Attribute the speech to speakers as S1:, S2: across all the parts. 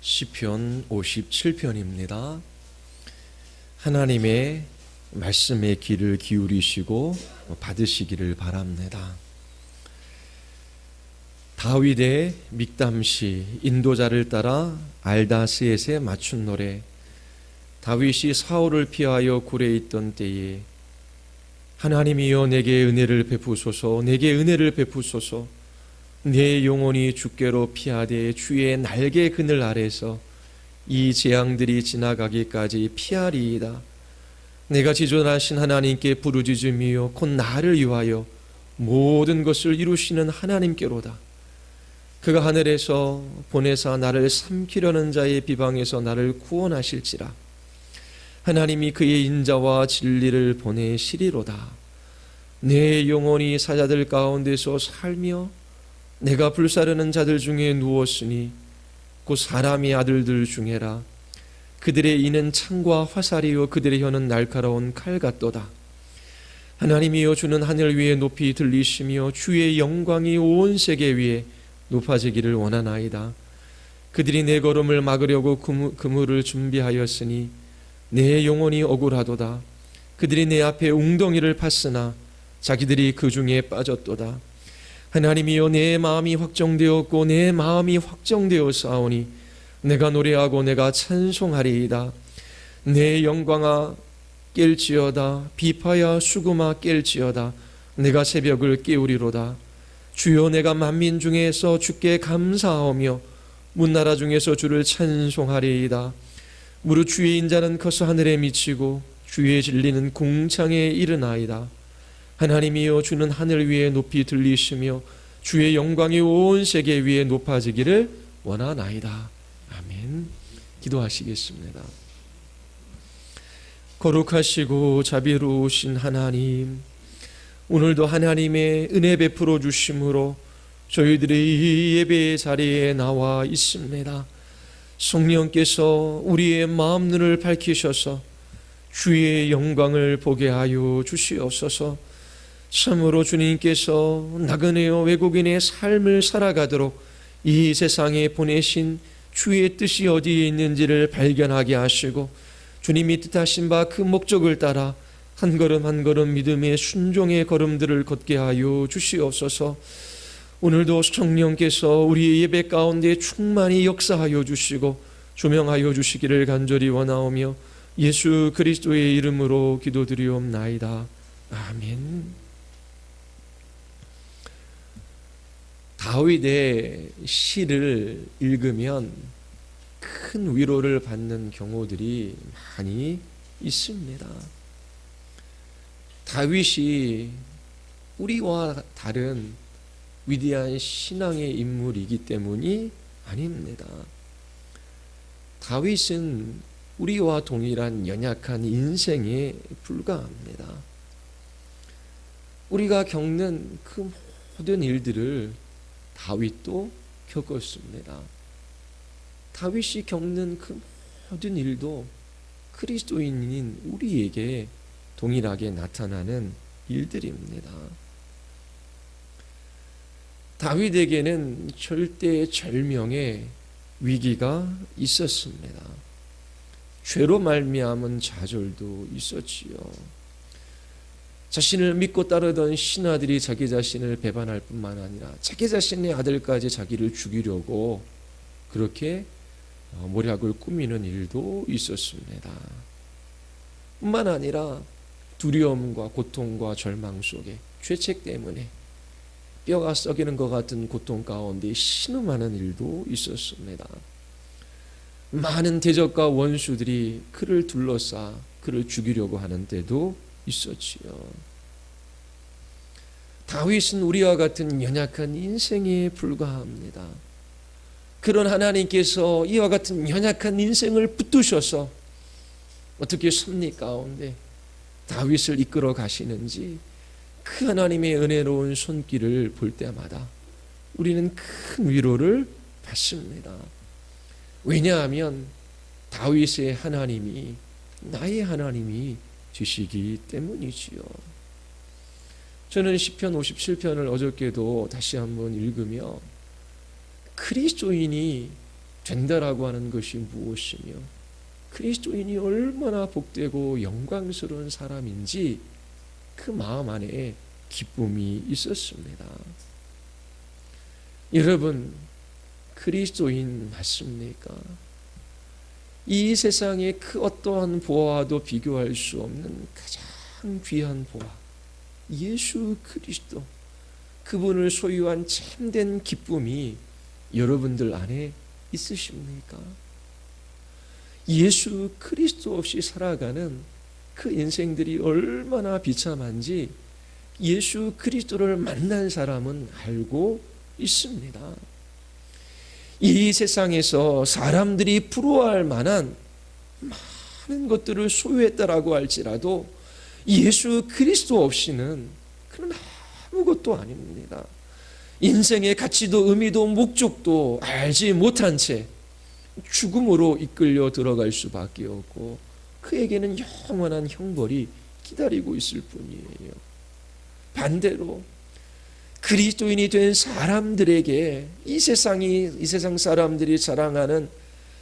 S1: 시편 57편입니다. 하나님의 말씀에 귀를 기울이시고 받으시기를 바랍니다. 다윗의 믹담시 인도자를 따라 알다스엣에 맞춘 노래. 다윗이 사울을 피하여 굴에 있던 때에 하나님이여 내게 은혜를 베푸소서, 내게 은혜를 베푸소서. 내 영혼이 주께로 피하되 주의 날개 그늘 아래서 이 재앙들이 지나가기까지 피하리이다. 내가 지존하신 하나님께 부르짖으며 곧 나를 위하여 모든 것을 이루시는 하나님께로다. 그가 하늘에서 보내사 나를 삼키려는 자의 비방에서 나를 구원하실지라. 하나님이 그의 인자와 진리를 보내시리로다. 내 영혼이 사자들 가운데서 살며 내가 불사르는 자들 중에 누웠으니 곧 사람의 아들들 중에라. 그들의 이는 창과 화살이요 그들의 혀는 날카로운 칼 같도다. 하나님이여 주는 하늘 위에 높이 들리시며 주의 영광이 온 세계 위에 높아지기를 원하나이다. 그들이 내 걸음을 막으려고 그물을 준비하였으니 내 영혼이 억울하도다. 그들이 내 앞에 웅덩이를 팠으나 자기들이 그 중에 빠졌도다. 하나님이여 내 마음이 확정되었고 내 마음이 확정되었사오니 내가 노래하고 내가 찬송하리이다. 내 영광아 깰지어다. 비파야 수금아 깰지어다. 내가 새벽을 깨우리로다. 주여 내가 만민 중에서 주께 감사하오며 문나라 중에서 주를 찬송하리이다. 무릇 주의 인자는 커서 하늘에 미치고 주의 진리는 궁창에 이르나이다. 하나님이여 주는 하늘 위에 높이 들리시며 주의 영광이 온 세계 위에 높아지기를 원하나이다. 아멘. 기도하시겠습니다. 거룩하시고 자비로우신 하나님, 오늘도 하나님의 은혜 베풀어 주심으로 저희들의 이 예배의 자리에 나와 있습니다. 성령께서 우리의 마음 눈을 밝히셔서 주의 영광을 보게 하여 주시옵소서. 참으로 주님께서 나그네요 외국인의 삶을 살아가도록 이 세상에 보내신 주의 뜻이 어디에 있는지를 발견하게 하시고 주님이 뜻하신 바 그 목적을 따라 한 걸음 한 걸음 믿음의 순종의 걸음들을 걷게 하여 주시옵소서. 오늘도 성령께서 우리 예배 가운데 충만히 역사하여 주시고 조명하여 주시기를 간절히 원하오며 예수 그리스도의 이름으로 기도드리옵나이다. 아멘. 다윗의 시를 읽으면 큰 위로를 받는 경우들이 많이 있습니다. 다윗이 우리와 다른 위대한 신앙의 인물이기 때문이 아닙니다. 다윗은 우리와 동일한 연약한 인생에 불과합니다. 우리가 겪는 그 모든 일들을 다윗도 겪었습니다. 다윗이 겪는 그 모든 일도 그리스도인인 우리에게 동일하게 나타나는 일들입니다. 다윗에게는 절대절명의 위기가 있었습니다. 죄로 말미암은 좌절도 있었지요. 자신을 믿고 따르던 신하들이 자기 자신을 배반할 뿐만 아니라 자기 자신의 아들까지 자기를 죽이려고 그렇게 모략을 꾸미는 일도 있었습니다. 뿐만 아니라 두려움과 고통과 절망 속에 죄책 때문에 뼈가 썩이는 것 같은 고통 가운데 신음하는 일도 있었습니다. 많은 대적과 원수들이 그를 둘러싸 그를 죽이려고 하는 때도 있었지요. 다윗은 우리와 같은 연약한 인생에 불과합니다. 그런 하나님께서 이와 같은 연약한 인생을 붙드셔서 어떻게 섭리 가운데 다윗을 이끌어 가시는지 그 하나님의 은혜로운 손길을 볼 때마다 우리는 큰 위로를 받습니다. 왜냐하면 다윗의 하나님이 나의 하나님이 주시기 때문이지요. 저는 시편 57편을 어저께도 다시 한번 읽으며 그리스도인이 된다라고 하는 것이 무엇이며 그리스도인이 얼마나 복되고 영광스러운 사람인지 그 마음 안에 기쁨이 있었습니다. 여러분, 그리스도인 맞습니까? 이 세상의 그 어떠한 보화와도 비교할 수 없는 가장 귀한 보화, 예수 그리스도, 그분을 소유한 참된 기쁨이 여러분들 안에 있으십니까? 예수 그리스도 없이 살아가는 그 인생들이 얼마나 비참한지 예수 그리스도를 만난 사람은 알고 있습니다. 이 세상에서 사람들이 부러워할 만한 많은 것들을 소유했다라고 할지라도 예수 그리스도 없이는 그는 아무것도 아닙니다. 인생의 가치도 의미도 목적도 알지 못한 채 죽음으로 이끌려 들어갈 수밖에 없고 그에게는 영원한 형벌이 기다리고 있을 뿐이에요. 반대로 그리스도인이 된 사람들에게 이 세상 사람들이 자랑하는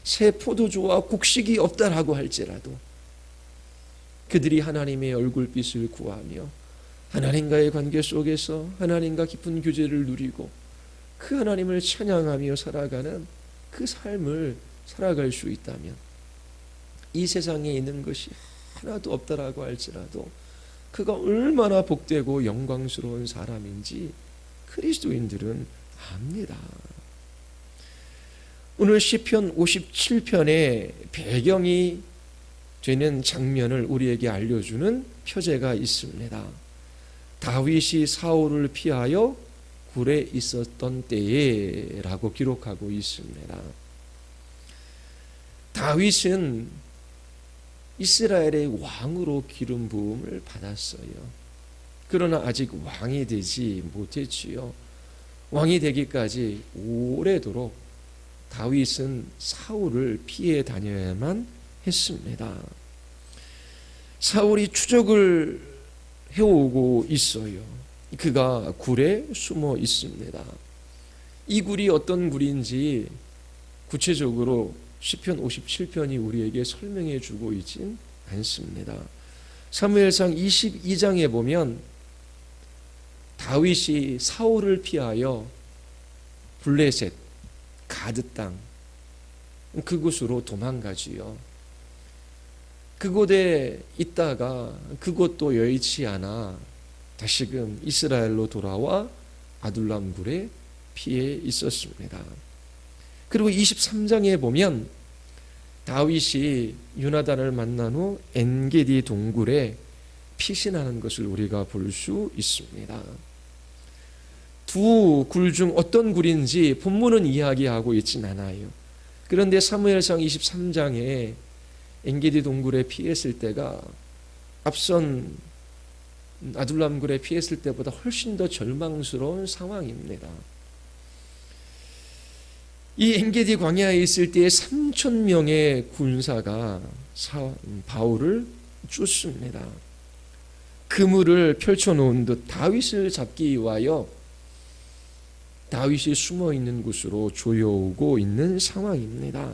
S1: 새 포도주와 곡식이 없다라고 할지라도 그들이 하나님의 얼굴빛을 구하며 하나님과의 관계 속에서 하나님과 깊은 교제를 누리고 그 하나님을 찬양하며 살아가는 그 삶을 살아갈 수 있다면 이 세상에 있는 것이 하나도 없다라고 할지라도 그가 얼마나 복되고 영광스러운 사람인지 그리스도인들은 압니다. 오늘 시편 57편의 배경이 되는 장면을 우리에게 알려주는 표제가 있습니다. 다윗이 사울을 피하여 굴에 있었던 때에 라고 기록하고 있습니다. 다윗은 이스라엘의 왕으로 기름 부음을 받았어요. 그러나 아직 왕이 되지 못했지요. 왕이 되기까지 오래도록 다윗은 사울을 피해 다녀야만 했습니다. 사울이 추적을 해오고 있어요. 그가 굴에 숨어 있습니다. 이 굴이 어떤 굴인지 구체적으로 시편 57편이 우리에게 설명해 주고 있진 않습니다. 사무엘상 22장에 보면 다윗이 사울을 피하여 블레셋, 가드 땅 그곳으로 도망가지요. 그곳에 있다가 그곳도 여의치 않아 다시금 이스라엘로 돌아와 아둘람 굴에 피해 있었습니다. 그리고 23장에 보면 다윗이 요나단을 만난 후 엔게디 동굴에 피신하는 것을 우리가 볼 수 있습니다. 두 굴 중 어떤 굴인지 본문은 이야기하고 있진 않아요. 그런데 사무엘상 23장에 엔게디 동굴에 피했을 때가 앞선 아둘람 굴에 피했을 때보다 훨씬 더 절망스러운 상황입니다. 이 엔게디 광야에 있을 때에 3,000명의 군사가 바울을 쫓습니다. 그물을 펼쳐놓은 듯 다윗을 잡기 위하여 다윗이 숨어있는 곳으로 조여오고 있는 상황입니다.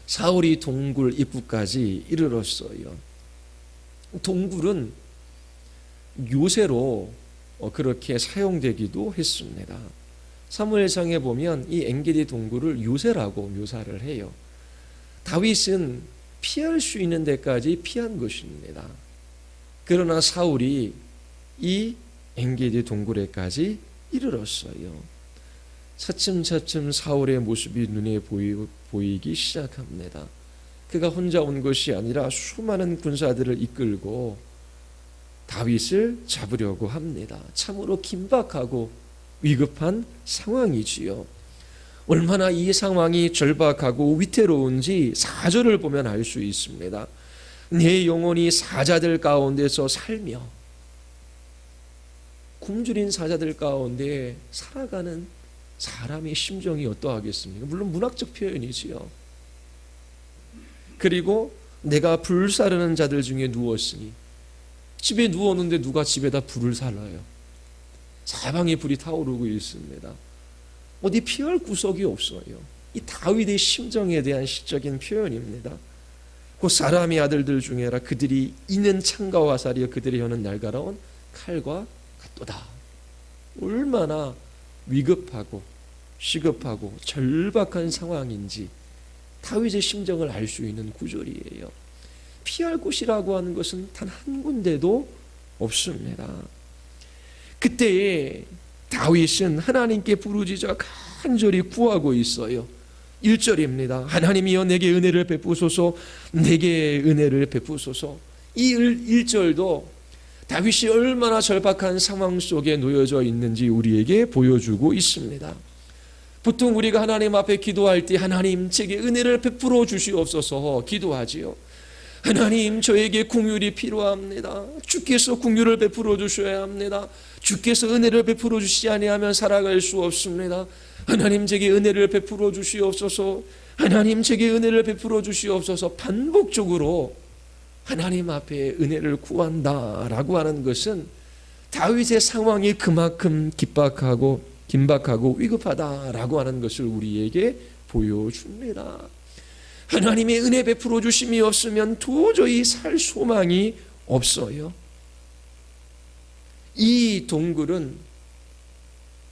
S1: 사울이 동굴 입구까지 이르렀어요. 동굴은 요새로 그렇게 사용되기도 했습니다. 사무엘상에 보면 이 엔게디 동굴을 요새라고 묘사를 해요. 다윗은 피할 수 있는 데까지 피한 것입니다. 그러나 사울이 이 엔게디 동굴에까지 이르렀어요. 차츰차츰 사울의 모습이 눈에 보이기 시작합니다. 그가 혼자 온 것이 아니라 수많은 군사들을 이끌고 다윗을 잡으려고 합니다. 참으로 긴박하고 위급한 상황이지요. 얼마나 이 상황이 절박하고 위태로운지 4절을 보면 알 수 있습니다. 내 영혼이 사자들 가운데서 살며, 굶주린 사자들 가운데 살아가는 사람의 심정이 어떠하겠습니까? 물론 문학적 표현이지요. 그리고 내가 불 사르는 자들 중에 누웠으니, 집에 누웠는데 누가 집에다 불을 살라요? 사방에 불이 타오르고 있습니다. 어디 피할 구석이 없어요. 이 다윗의 심정에 대한 시적인 표현입니다. 그 사람의 아들들 중에라 그들이 이는 창과 화살이여 그들의 혀는 날카로운 칼과 같도다. 얼마나 위급하고 시급하고 절박한 상황인지 다윗의 심정을 알 수 있는 구절이에요. 피할 곳이라고 하는 것은 단 한 군데도 없습니다. 그때에 다윗은 하나님께 부르짖어 간절히 구하고 있어요. 1절입니다. 하나님이여 내게 은혜를 베푸소서, 내게 은혜를 베푸소서. 이 1절도 다윗이 얼마나 절박한 상황 속에 놓여져 있는지 우리에게 보여주고 있습니다. 보통 우리가 하나님 앞에 기도할 때 하나님 제게 은혜를 베풀어 주시옵소서 기도하지요. 하나님 저에게 긍휼이 필요합니다. 주께서 긍휼을 베풀어 주셔야 합니다. 주께서 은혜를 베풀어 주시지 아니하면 살아갈 수 없습니다. 하나님 제게 은혜를 베풀어 주시옵소서. 하나님 제게 은혜를 베풀어 주시옵소서. 반복적으로 하나님 앞에 은혜를 구한다라고 하는 것은 다윗의 상황이 그만큼 긴박하고 위급하다라고 하는 것을 우리에게 보여줍니다. 하나님의 은혜 베풀어 주심이 없으면 도저히 살 소망이 없어요. 이 동굴은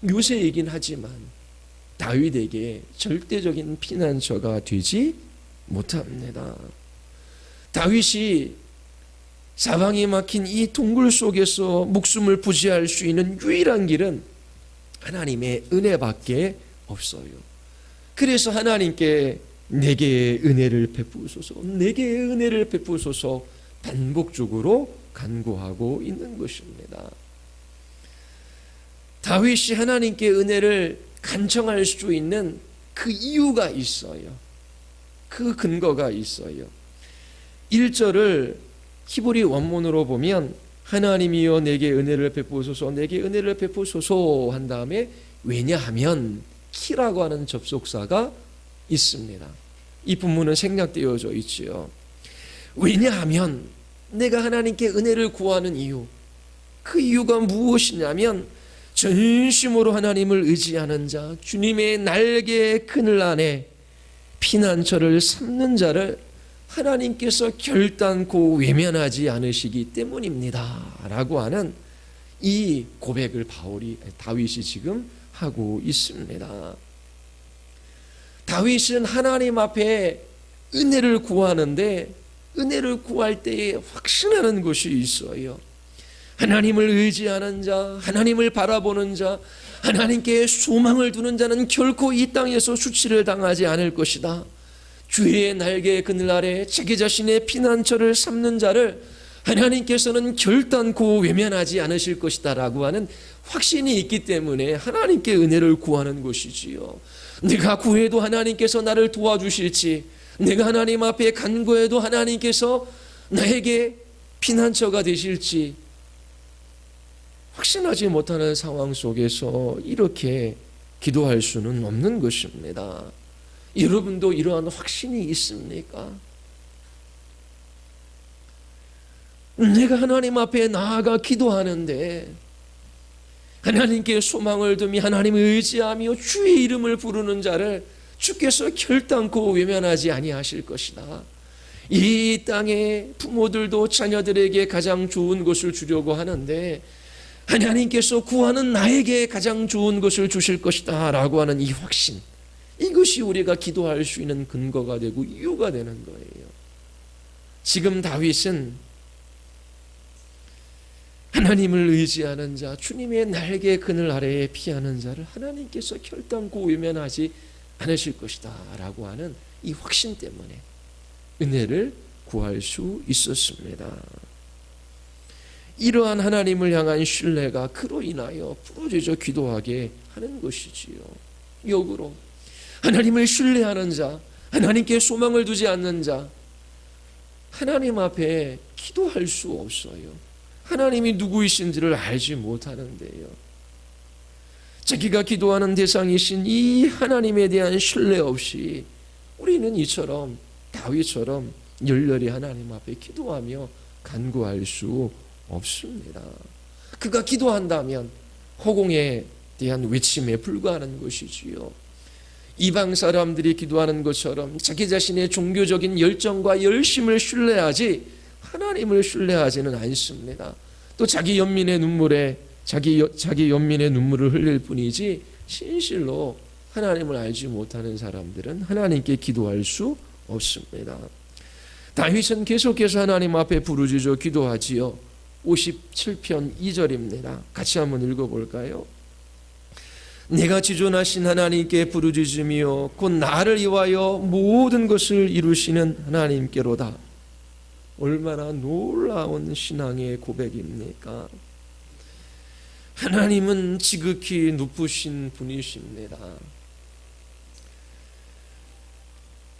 S1: 요새이긴 하지만 다윗에게 절대적인 피난처가 되지 못합니다. 다윗이 사방이 막힌 이 동굴 속에서 목숨을 부지할 수 있는 유일한 길은 하나님의 은혜밖에 없어요. 그래서 하나님께 내게 은혜를 베푸소서, 내게 은혜를 베푸소서 반복적으로 간구하고 있는 것입니다. 다윗이 하나님께 은혜를 간청할 수 있는 그 이유가 있어요. 그 근거가 있어요. 1절을 히브리 원문으로 보면 하나님이여 내게 은혜를 베푸소서, 내게 은혜를 베푸소서 한 다음에 왜냐하면 키라고 하는 접속사가 있습니다. 이 본문은 생략되어져 있지요. 왜냐하면 내가 하나님께 은혜를 구하는 이유, 그 이유가 무엇이냐면 전심으로 하나님을 의지하는 자, 주님의 날개 그늘 안에 피난처를 삼는 자를 하나님께서 결단코 외면하지 않으시기 때문입니다 라고 하는 이 고백을 다윗이 지금 하고 있습니다. 다윗은 하나님 앞에 은혜를 구하는데 은혜를 구할 때에 확신하는 것이 있어요. 하나님을 의지하는 자, 하나님을 바라보는 자, 하나님께 소망을 두는 자는 결코 이 땅에서 수치를 당하지 않을 것이다. 주의 날개 그늘 아래 자기 자신의 피난처를 삼는 자를 하나님께서는 결단코 외면하지 않으실 것이다 라고 하는 확신이 있기 때문에 하나님께 은혜를 구하는 것이지요. 내가 구해도 하나님께서 나를 도와주실지, 내가 하나님 앞에 간구해도 하나님께서 나에게 피난처가 되실지 확신하지 못하는 상황 속에서 이렇게 기도할 수는 없는 것입니다. 여러분도 이러한 확신이 있습니까? 내가 하나님 앞에 나아가 기도하는데 하나님께 소망을 두며 하나님을 의지하며 주의 이름을 부르는 자를 주께서 결단코 외면하지 아니하실 것이다. 이 땅의 부모들도 자녀들에게 가장 좋은 것을 주려고 하는데 하나님께서 구하는 나에게 가장 좋은 것을 주실 것이다 라고 하는 이 확신, 이것이 우리가 기도할 수 있는 근거가 되고 이유가 되는 거예요. 지금 다윗은 하나님을 의지하는 자, 주님의 날개 그늘 아래에 피하는 자를 하나님께서 결단코 외면하지 않으실 것이다 라고 하는 이 확신 때문에 은혜를 구할 수 있었습니다. 이러한 하나님을 향한 신뢰가 그로 인하여 부르짖어 기도하게 하는 것이지요. 역으로 하나님을 신뢰하는 자, 하나님께 소망을 두지 않는 자, 하나님 앞에 기도할 수 없어요. 하나님이 누구이신지를 알지 못하는데요. 자기가 기도하는 대상이신 이 하나님에 대한 신뢰 없이 우리는 이처럼 다윗처럼 열렬히 하나님 앞에 기도하며 간구할 수 없습니다. 그가 기도한다면 허공에 대한 외침에 불과하는 것이지요. 이방 사람들이 기도하는 것처럼 자기 자신의 종교적인 열정과 열심을 신뢰하지 하나님을 신뢰하지는 않습니다. 또 자기 연민의 눈물에 자기 연민의 눈물을 흘릴 뿐이지 진실로 하나님을 알지 못하는 사람들은 하나님께 기도할 수 없습니다. 다윗은 계속해서 하나님 앞에 부르짖어 기도하지요. 57편 2절입니다. 같이 한번 읽어볼까요? 내가 지존하신 하나님께 부르짖으며 곧 나를 위하여 모든 것을 이루시는 하나님께로다. 얼마나 놀라운 신앙의 고백입니까? 하나님은 지극히 높으신 분이십니다.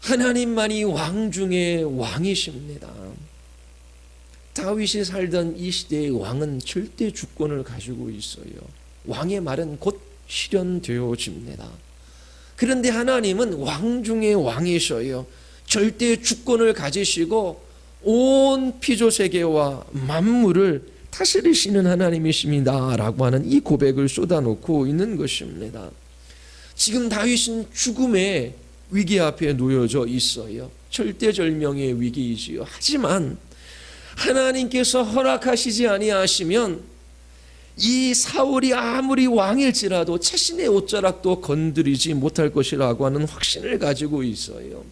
S1: 하나님만이 왕 중의 왕이십니다. 다윗이 살던 이 시대의 왕은 절대 주권을 가지고 있어요. 왕의 말은 곧 실현되어집니다. 그런데 하나님은 왕 중의 왕이셔요. 절대 주권을 가지시고 온 피조세계와 만물을 다스리시는 하나님이십니다라고 하는 이 고백을 쏟아놓고 있는 것입니다. 지금 다윗은 죽음의 위기 앞에 놓여져 있어요. 절대절명의 위기이지요. 하지만 하나님께서 허락하시지 아니하시면 이 사울이 아무리 왕일지라도 자신의 옷자락도 건드리지 못할 것이라고 하는 확신을 가지고 있어요.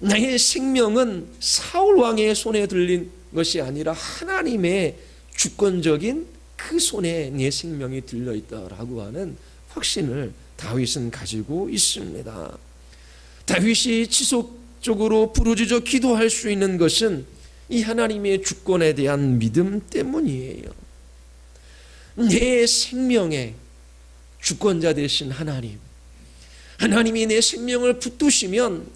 S1: 나의 생명은 사울 왕의 손에 들린 것이 아니라 하나님의 주권적인 그 손에 내 생명이 들려있다라고 하는 확신을 다윗은 가지고 있습니다. 다윗이 지속적으로 부르짖어 기도할 수 있는 것은 이 하나님의 주권에 대한 믿음 때문이에요. 내 생명의 주권자 되신 하나님, 하나님이 내 생명을 붙드시면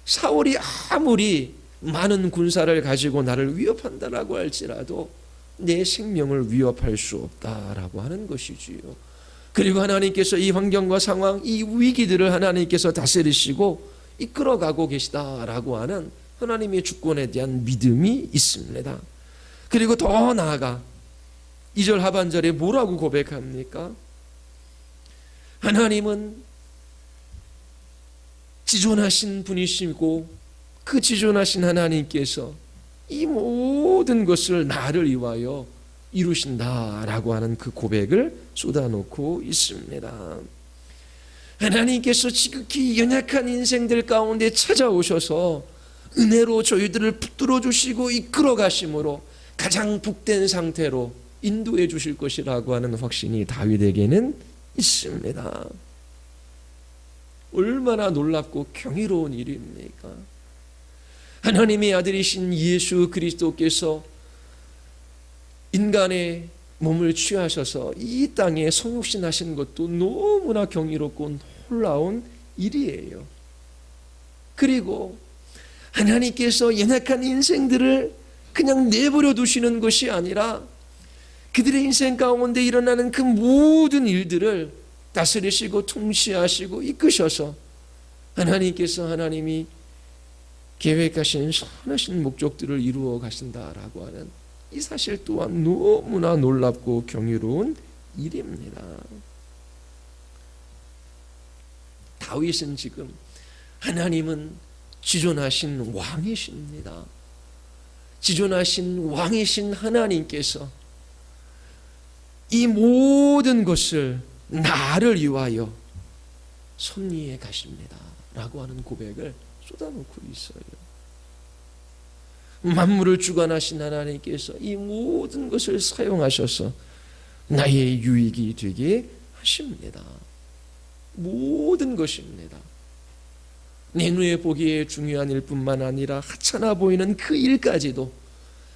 S1: 사울이 아무리 많은 군사를 가지고 나를 위협한다라고 할지라도 내 생명을 위협할 수 없다라고 하는 것이지요. 그리고 하나님께서 이 환경과 상황, 이 위기들을 하나님께서 다스리시고 이끌어가고 계시다라고 하는 하나님의 주권에 대한 믿음이 있습니다. 그리고 더 나아가 2절 하반절에 뭐라고 고백합니까? 하나님은 지존하신 분이시고 그 지존하신 하나님께서 이 모든 것을 나를 위하여 이루신다라고 하는 그 고백을 쏟아놓고 있습니다. 하나님께서 지극히 연약한 인생들 가운데 찾아오셔서 은혜로 저희들을 붙들어 주시고 이끌어 가심으로 가장 복된 상태로 인도해 주실 것이라고 하는 확신이 다윗에게는 있습니다. 얼마나 놀랍고 경이로운 일입니까? 하나님의 아들이신 예수 그리스도께서 인간의 몸을 취하셔서 이 땅에 성육신하신 것도 너무나 경이롭고 놀라운 일이에요. 그리고 하나님께서 연약한 인생들을 그냥 내버려 두시는 것이 아니라 그들의 인생 가운데 일어나는 그 모든 일들을 다스리시고 통치하시고 이끄셔서 하나님이 계획하신 선하신 목적들을 이루어 가신다라고 하는 이 사실 또한 너무나 놀랍고 경이로운 일입니다. 다윗은 지금 하나님은 지존하신 왕이십니다. 지존하신 왕이신 하나님께서 이 모든 것을 나를 위하여 섭리해 가십니다 라고 하는 고백을 쏟아놓고 있어요. 만물을 주관하신 하나님께서 이 모든 것을 사용하셔서 나의 유익이 되게 하십니다. 모든 것입니다. 내 눈에 보기에 중요한 일뿐만 아니라 하찮아 보이는 그 일까지도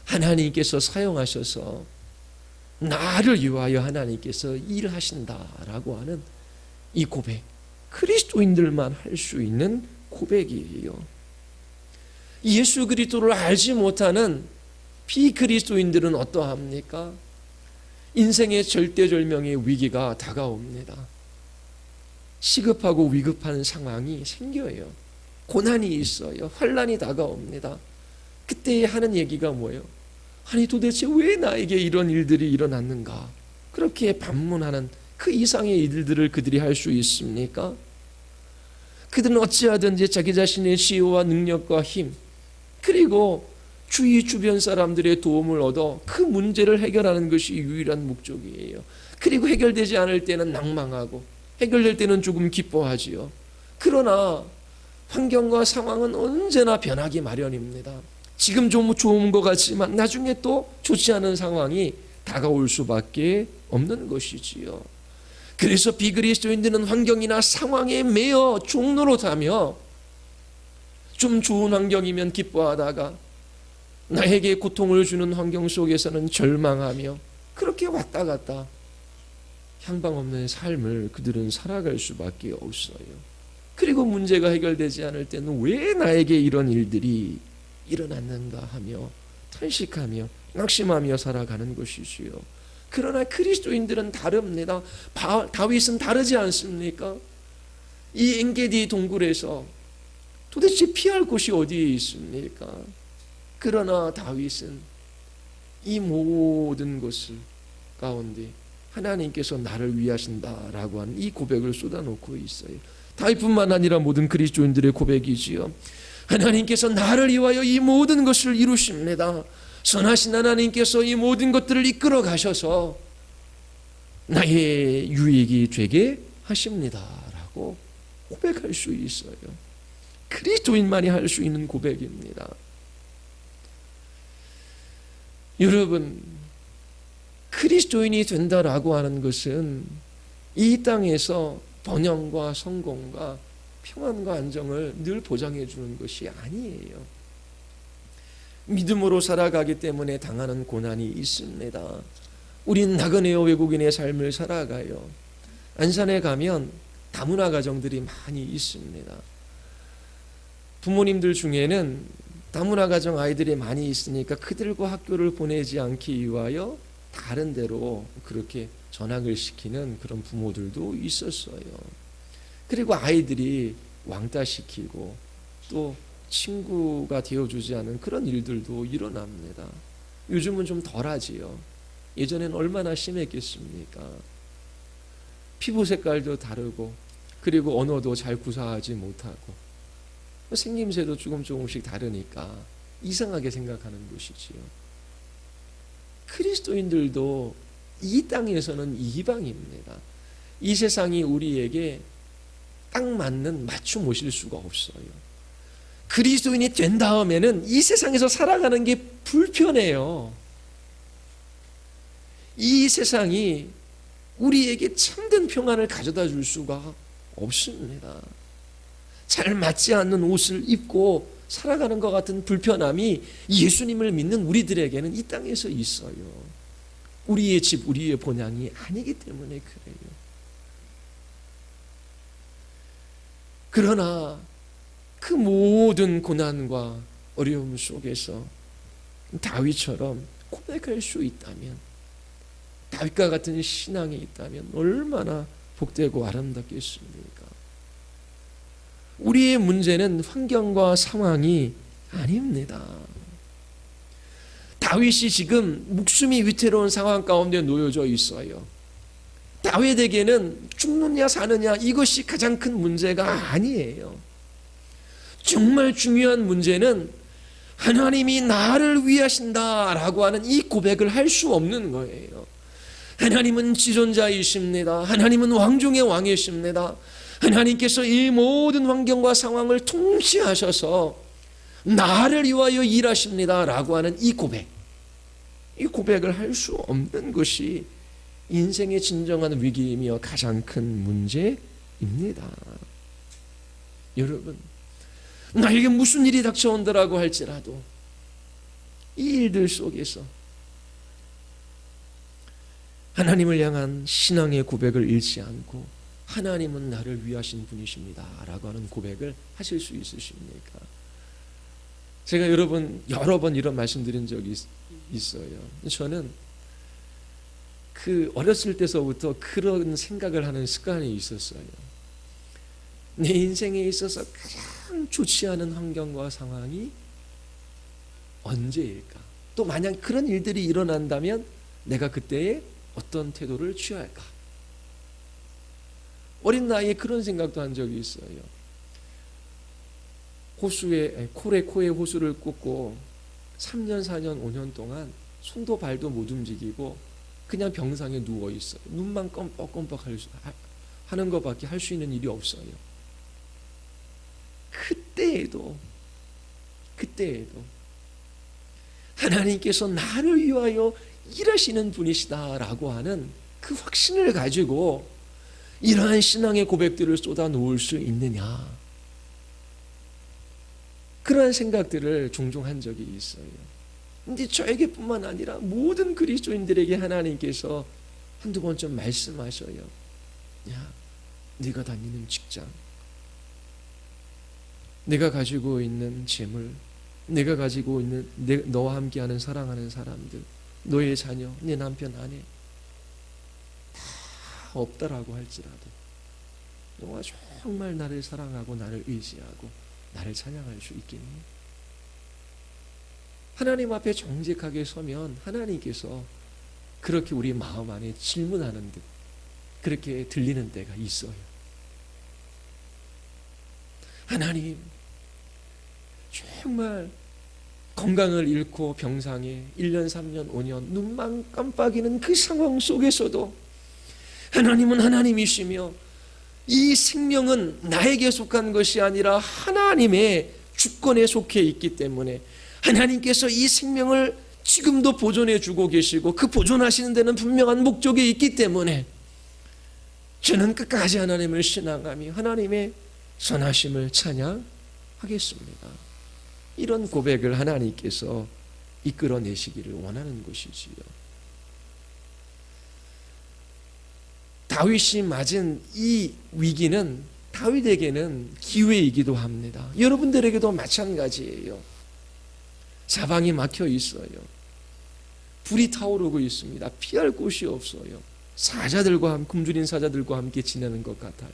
S1: 하나님께서 사용하셔서 나를 위하여 하나님께서 일하신다라고 하는 이 고백, 그리스도인들만 할 수 있는 고백이에요. 예수 그리스도를 알지 못하는 비그리스도인들은 어떠합니까? 인생의 절대절명의 위기가 다가옵니다. 시급하고 위급한 상황이 생겨요. 고난이 있어요. 환난이 다가옵니다. 그때 하는 얘기가 뭐예요? 아니 도대체 왜 나에게 이런 일들이 일어났는가? 그렇게 반문하는 그 이상의 일들을 그들이 할 수 있습니까? 그들은 어찌하든지 자기 자신의 지혜와 능력과 힘, 그리고 주위 주변 사람들의 도움을 얻어 그 문제를 해결하는 것이 유일한 목적이에요. 그리고 해결되지 않을 때는 낭망하고 해결될 때는 조금 기뻐하지요. 그러나 환경과 상황은 언제나 변하기 마련입니다. 지금 좀 좋은 것 같지만 나중에 또 좋지 않은 상황이 다가올 수밖에 없는 것이지요. 그래서 비그리스도인들은 환경이나 상황에 매여 종노릇하며 좀 좋은 환경이면 기뻐하다가 나에게 고통을 주는 환경 속에서는 절망하며 그렇게 왔다 갔다 향방 없는 삶을 그들은 살아갈 수밖에 없어요. 그리고 문제가 해결되지 않을 때는 왜 나에게 이런 일들이 일어났는가 하며 탄식하며 낙심하며 살아가는 것이지요. 그러나 그리스도인들은 다릅니다. 다윗은 다르지 않습니까? 이 엔게디 동굴에서 도대체 피할 곳이 어디에 있습니까? 그러나 다윗은 이 모든 것을 가운데 하나님께서 나를 위하신다라고 하는 이 고백을 쏟아놓고 있어요. 다윗뿐만 아니라 모든 그리스도인들의 고백이지요. 하나님께서 나를 위하여 이 모든 것을 이루십니다. 선하신 하나님께서 이 모든 것들을 이끌어 가셔서 나의 유익이 되게 하십니다라고 고백할 수 있어요. 그리스도인만이 할 수 있는 고백입니다. 여러분, 그리스도인이 된다라고 하는 것은 이 땅에서 번영과 성공과 평안과 안정을 늘 보장해 주는 것이 아니에요. 믿음으로 살아가기 때문에 당하는 고난이 있습니다. 우린 나그네와 외국인의 삶을 살아가요. 안산에 가면 다문화 가정들이 많이 있습니다. 부모님들 중에는 다문화 가정 아이들이 많이 있으니까 그들과 학교를 보내지 않기 위하여 다른 데로 그렇게 전학을 시키는 그런 부모들도 있었어요. 그리고 아이들이 왕따시키고 또 친구가 되어주지 않은 그런 일들도 일어납니다. 요즘은 좀 덜하지요. 예전엔 얼마나 심했겠습니까? 피부 색깔도 다르고 그리고 언어도 잘 구사하지 못하고 생김새도 조금씩 다르니까 이상하게 생각하는 것이지요. 그리스도인들도 이 땅에서는 이방입니다. 이 세상이 우리에게 딱 맞는 맞춤 오실 수가 없어요. 그리스도인이 된 다음에는 이 세상에서 살아가는 게 불편해요. 이 세상이 우리에게 참된 평안을 가져다 줄 수가 없습니다. 잘 맞지 않는 옷을 입고 살아가는 것 같은 불편함이 예수님을 믿는 우리들에게는 이 땅에서 있어요. 우리의 집, 우리의 본향이 아니기 때문에 그래요. 그러나 그 모든 고난과 어려움 속에서 다윗처럼 고백할 수 있다면, 다윗과 같은 신앙이 있다면 얼마나 복되고 아름답겠습니까? 우리의 문제는 환경과 상황이 아닙니다. 다윗이 지금 목숨이 위태로운 상황 가운데 놓여져 있어요. 다윗에게는 죽느냐 사느냐 이것이 가장 큰 문제가 아니에요. 정말 중요한 문제는 하나님이 나를 위하신다라고 하는 이 고백을 할 수 없는 거예요. 하나님은 지존자이십니다. 하나님은 왕중의 왕이십니다. 하나님께서 이 모든 환경과 상황을 통치하셔서 나를 위하여 일하십니다 라고 하는 이 고백, 이 고백을 할 수 없는 것이 인생의 진정한 위기이며 가장 큰 문제입니다. 여러분, 나에게 무슨 일이 닥쳐온다라고 할지라도 이 일들 속에서 하나님을 향한 신앙의 고백을 잃지 않고 하나님은 나를 위하신 분이십니다 라고 하는 고백을 하실 수 있으십니까? 제가 여러 번 이런 말씀드린 적이 있어요. 저는 어렸을 때서부터 그런 생각을 하는 습관이 있었어요. 내 인생에 있어서 가장 좋지 않은 환경과 상황이 언제일까? 또 만약 그런 일들이 일어난다면 내가 그때에 어떤 태도를 취할까? 어린 나이에 그런 생각도 한 적이 있어요. 코에 호수를 꽂고 3년, 4년, 5년 동안 손도 발도 못 움직이고 그냥 병상에 누워 있어요. 눈만 껌뻑껌뻑 하는 것밖에 할 수 있는 일이 없어요. 그때에도 하나님께서 나를 위하여 일하시는 분이시다라고 하는 그 확신을 가지고 이러한 신앙의 고백들을 쏟아 놓을 수 있느냐, 그러한 생각들을 종종 한 적이 있어요. 근데 저에게뿐만 아니라 모든 그리스도인들에게 하나님께서 한두 번쯤 말씀하셔요. 야, 네가 다니는 직장, 내가 가지고 있는 재물, 내가 가지고 있는 너와 함께하는 사랑하는 사람들, 너의 자녀, 네 남편, 아내 다 없다라고 할지라도 너가 정말 나를 사랑하고 나를 의지하고 나를 찬양할 수 있겠니? 하나님 앞에 정직하게 서면 하나님께서 그렇게 우리 마음 안에 질문하는 듯 그렇게 들리는 때가 있어요. 하나님, 정말 건강을 잃고 병상에 1년, 3년, 5년 눈만 깜빡이는 그 상황 속에서도 하나님은 하나님이시며 이 생명은 나에게 속한 것이 아니라 하나님의 주권에 속해 있기 때문에 하나님께서 이 생명을 지금도 보존해 주고 계시고 그 보존하시는 데는 분명한 목적이 있기 때문에 저는 끝까지 하나님을 신앙하며 하나님의 선하심을 찬양하겠습니다. 이런 고백을 하나님께서 이끌어내시기를 원하는 것이지요. 다윗이 맞은 이 위기는 다윗에게는 기회이기도 합니다. 여러분들에게도 마찬가지예요. 사방이 막혀 있어요. 불이 타오르고 있습니다. 피할 곳이 없어요. 굶주린 사자들과 함께 지내는 것 같아요.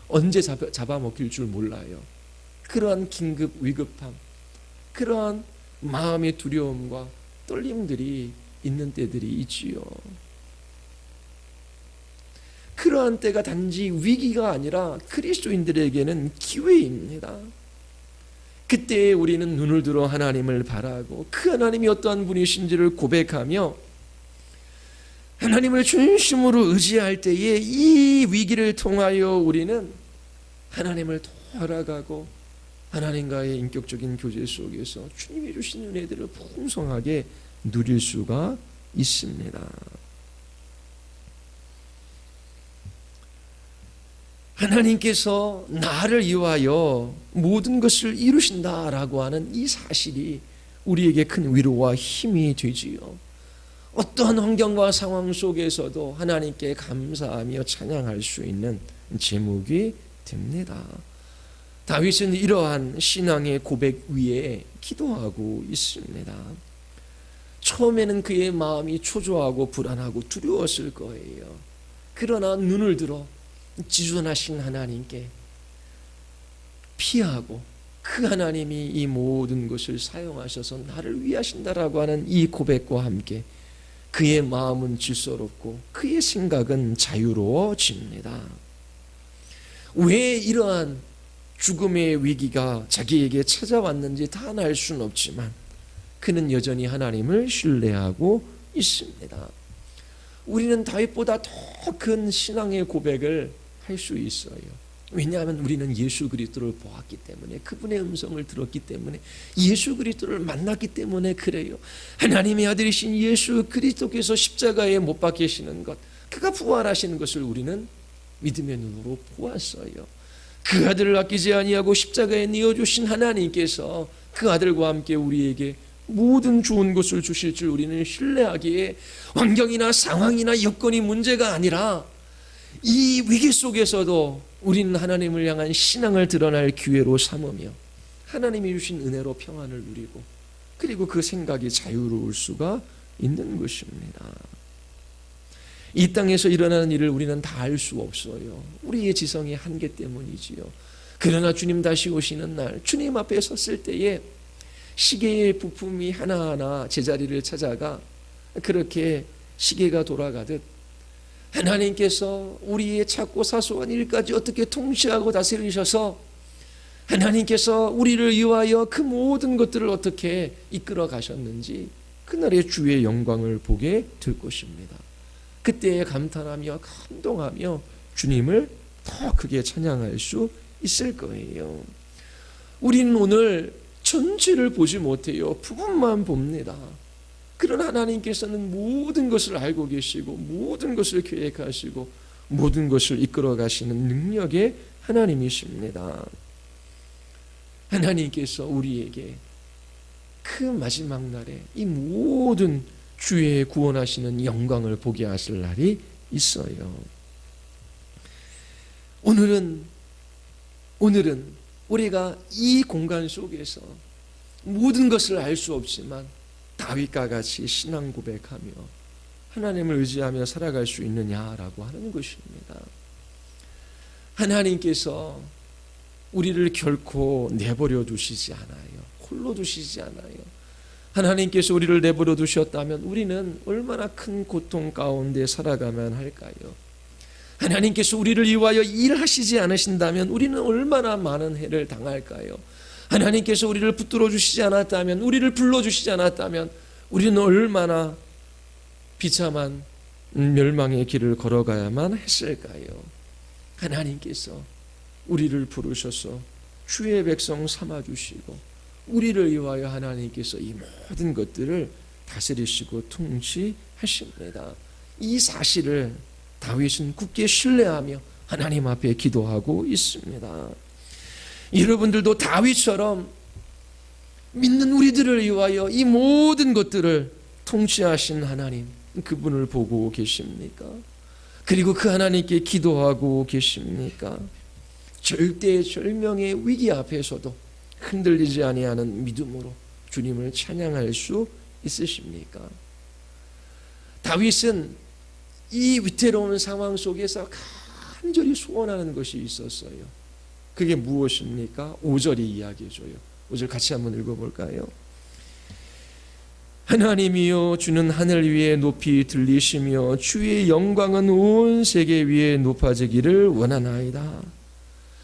S1: 언제 잡아먹힐 줄 몰라요. 그러한 긴급 위급함, 그러한 마음의 두려움과 떨림들이 있는 때들이 있지요. 그러한 때가 단지 위기가 아니라 그리스도인들에게는 기회입니다. 그때 우리는 눈을 들어 하나님을 바라고 그 하나님이 어떠한 분이신지를 고백하며 하나님을 진심으로 의지할 때에 이 위기를 통하여 우리는 하나님을 더 알아가고 하나님과의 인격적인 교제 속에서 주님이 주신 은혜들을 풍성하게 누릴 수가 있습니다. 하나님께서 나를 위하여 모든 것을 이루신다라고 하는 이 사실이 우리에게 큰 위로와 힘이 되지요. 어떠한 환경과 상황 속에서도 하나님께 감사하며 찬양할 수 있는 제목이 됩니다. 다윗은 이러한 신앙의 고백 위에 기도하고 있습니다. 처음에는 그의 마음이 초조하고 불안하고 두려웠을 거예요. 그러나 눈을 들어 지존하신 하나님께 피하고 그 하나님이 이 모든 것을 사용하셔서 나를 위하신다라고 하는 이 고백과 함께 그의 마음은 질서롭고 그의 생각은 자유로워집니다. 왜 이러한 죽음의 위기가 자기에게 찾아왔는지 다 알 수는 없지만 그는 여전히 하나님을 신뢰하고 있습니다. 우리는 다윗보다 더 큰 신앙의 고백을 할 수 있어요. 왜냐하면 우리는 예수 그리스도를 보았기 때문에, 그분의 음성을 들었기 때문에, 예수 그리스도를 만났기 때문에 그래요. 하나님의 아들이신 예수 그리스도께서 십자가에 못 박히시는 것, 그가 부활하시는 것을 우리는 믿음의 눈으로 보았어요. 그 아들을 아끼지 아니하고 십자가에 내어주신 하나님께서 그 아들과 함께 우리에게 모든 좋은 것을 주실 줄 우리는 신뢰하기에 환경이나 상황이나 여건이 문제가 아니라 이 위기 속에서도 우리는 하나님을 향한 신앙을 드러날 기회로 삼으며 하나님이 주신 은혜로 평안을 누리고 그리고 그 생각이 자유로울 수가 있는 것입니다. 이 땅에서 일어나는 일을 우리는 다 알 수 없어요. 우리의 지성의 한계 때문이지요. 그러나 주님 다시 오시는 날 주님 앞에 섰을 때에 시계의 부품이 하나하나 제자리를 찾아가 그렇게 시계가 돌아가듯 하나님께서 우리의 작고 사소한 일까지 어떻게 통치하고 다스리셔서 하나님께서 우리를 위하여 그 모든 것들을 어떻게 이끌어 가셨는지 그날의 주의 영광을 보게 될 것입니다. 그때에 감탄하며 감동하며 주님을 더 크게 찬양할 수 있을 거예요. 우리는 오늘 전체를 보지 못해요. 부분만 봅니다. 그러나 하나님께서는 모든 것을 알고 계시고 모든 것을 계획하시고 모든 것을 이끌어 가시는 능력의 하나님이십니다. 하나님께서 우리에게 그 마지막 날에 이 모든 주의 구원하시는 영광을 보게 하실 날이 있어요. 오늘은 우리가 이 공간 속에서 모든 것을 알 수 없지만 다윗과 같이 신앙 고백하며 하나님을 의지하며 살아갈 수 있느냐라고 하는 것입니다. 하나님께서 우리를 결코 내버려 두시지 않아요. 홀로 두시지 않아요. 하나님께서 우리를 내버려 두셨다면 우리는 얼마나 큰 고통 가운데 살아가면 할까요? 하나님께서 우리를 위하여 일하시지 않으신다면 우리는 얼마나 많은 해를 당할까요? 하나님께서 우리를 붙들어 주시지 않았다면, 우리를 불러주시지 않았다면 우리는 얼마나 비참한 멸망의 길을 걸어가야만 했을까요? 하나님께서 우리를 부르셔서 주의 백성 삼아주시고 우리를 위하여 하나님께서 이 모든 것들을 다스리시고 통치하십니다. 이 사실을 다윗은 굳게 신뢰하며 하나님 앞에 기도하고 있습니다. 여러분들도 다윗처럼 믿는 우리들을 위하여 이 모든 것들을 통치하신 하나님, 그분을 보고 계십니까? 그리고 그 하나님께 기도하고 계십니까? 절대절명의 위기 앞에서도 흔들리지 아니하는 믿음으로 주님을 찬양할 수 있으십니까? 다윗은 이 위태로운 상황 속에서 간절히 소원하는 것이 있었어요. 그게 무엇입니까? 5절이 이야기해줘요. 5절 같이 한번 읽어볼까요? 하나님이여, 주는 하늘 위에 높이 들리시며 주의 영광은 온 세계 위에 높아지기를 원하나이다.